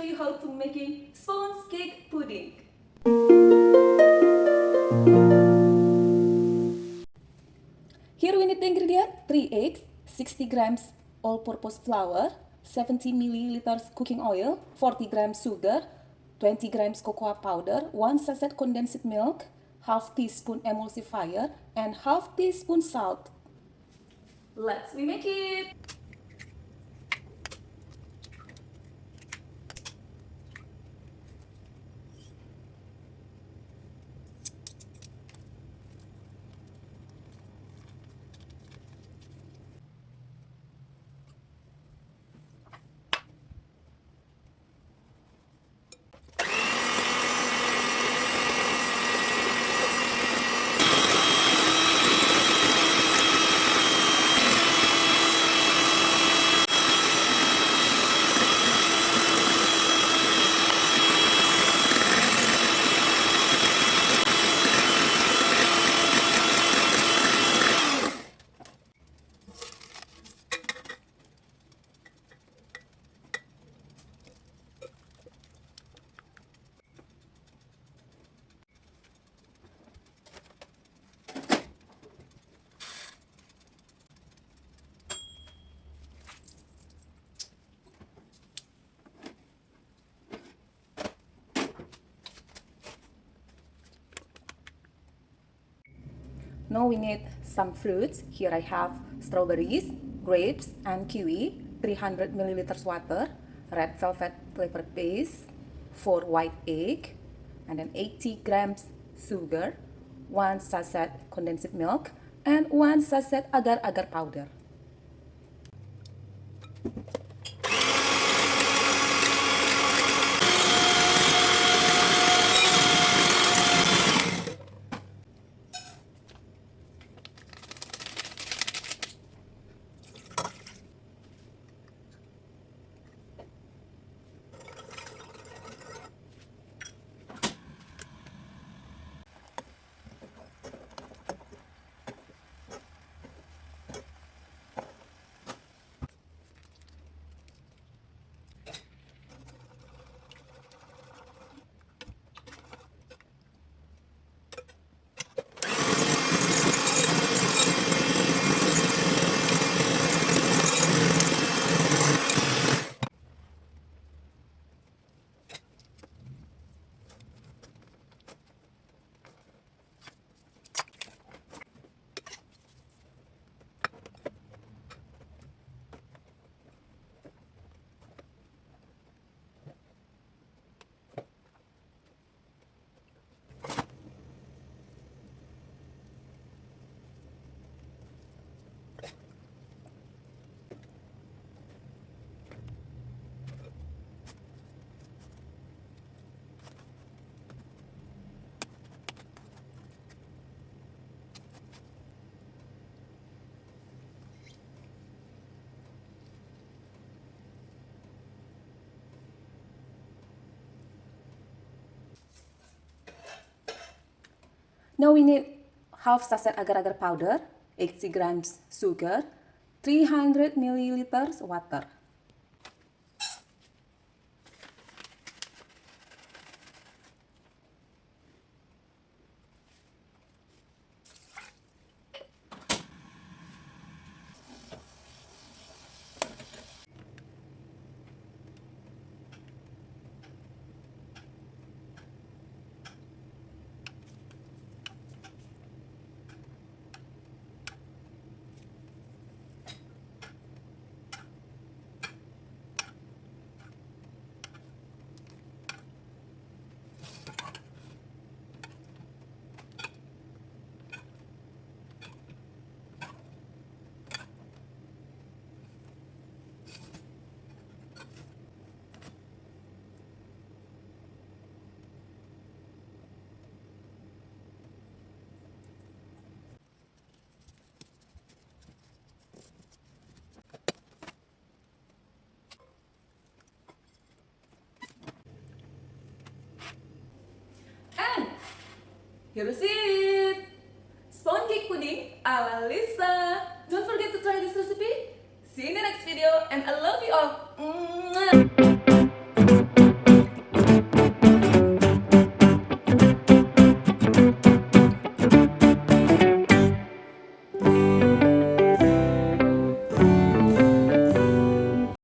you how to making sponge cake pudding. Here we need the ingredient: 3 eggs, 60 grams all-purpose flour, 70 milliliters cooking oil, 40 grams sugar, 20 grams cocoa powder, 1 sachet condensed milk, half teaspoon emulsifier, and half teaspoon salt. Let's make it! Now we need some fruits. Here I have strawberries, grapes, and kiwi, 300 milliliters water, red velvet flavor paste, 4 white egg, and then 80 grams sugar, 1 sachet condensed milk, and 1 sachet Agar Agar Powder. Now we need half sachet Agar Agar powder, 80 grams sugar, 300 milliliters water. And here is it! Sponge cake pudding ala Lisa! Don't forget to try this recipe